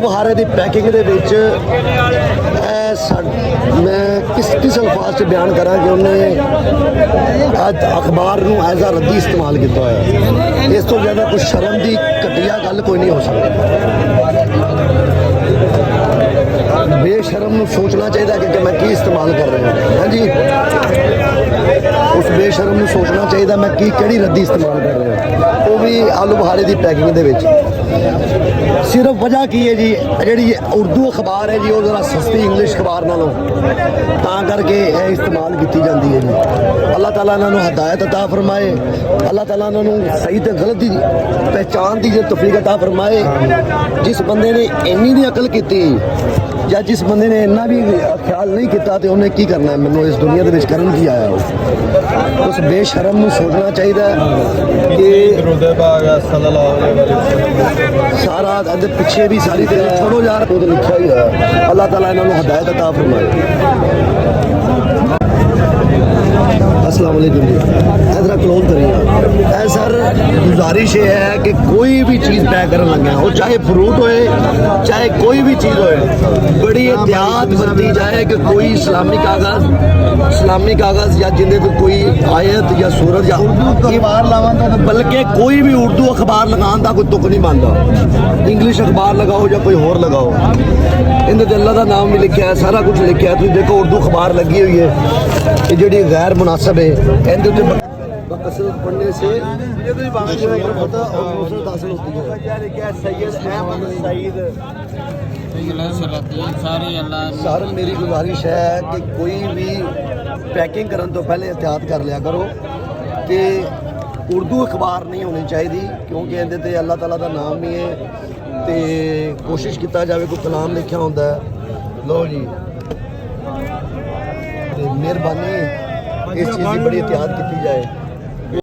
ਬੁਖਾਰੇ ਦੀ packing ਦੇ ਵਿੱਚ मैं किस अल्फाज से बयान करा कि उन्हें अखबार ਨੂੰ ਐਜ਼ ਅ ਰੱਦੀ इस्तेमाल किया होया। इस तो ज़्यादा कुछ शर्म की घटिया गल कोई नहीं हो सकती। बेशरम ਨੂੰ सोचना चाहिए कि मैं की इस्तेमाल कर रहा हूँ। हाँ जी, उस बेशरम ਨੂੰ सोचना चाहिए मैं किहड़ी रद्दी इस्तेमाल कर रहा हूँ, वो भी आलू बुखारे की पैकिंग दे विच। सिर्फ वजह की है जी, जी उर्दू अखबार है जी वो जरा सस्ती इंग्लिश अखबार नालों तां करके इस्तेमाल की जाती है जी। अल्लाह ताला इन्होंने हदायत अता फरमाए, अल्लाह ताला इन्होंने सही तो गलत की पहचान की जो तौफीक अता फरमाए। जिस बंदे ने इन्नी दी अकल की या जिस बंदे ने इन्ना भी ख्याल नहीं किया तो उन्हें की करना है, मैंने इस दुनिया के करन की आया हो। उस बेशरम को सोचना चाहिए कि सारा पिछे भी सारी छोड़ो यार, वो तो लिखा ही है। अल्लाह ताला इन्होंने हदायत अता फरमाए। अस्सलाम वालेकुम जी, इधर क्लोज करिए। सर गुजारिश ये है कि कोई भी चीज़ पैक करने लगे हो, चाहे फ्रूट होए चाहे कोई भी चीज़ होए, बड़ी एहतियात बरती जाए कि कोई इस्लामी कागज़ या जिंदे को कोई आयत या सूरत या अखबार लावा, बल्कि कोई भी उर्दू अखबार लगाने का कोई तुक नहीं मानता। इंग्लिश अखबार लगाओ या कोई होर लगाओ, इन्हें अल्लाह का नाम भी लिखा है, सारा कुछ लिखा है। तुम देखो उर्दू अखबार लगी हुई है कि जी गैर मुनासिब है, इनके कसरत पढ़ने से सर मेरी गुजारिश है कि कोई भी पैकिंग करने तो पहले एहतियात कर लिया करो कि उर्दू अखबार नहीं होनी चाहिए, क्योंकि इहदे अल्लाह ताला का नाम भी है तो कोशिश किया जाए कोई कलाम लिखा होंदा है। लो जी मेहरबानी इस चीज़ की बड़ी एहतियात की जाए।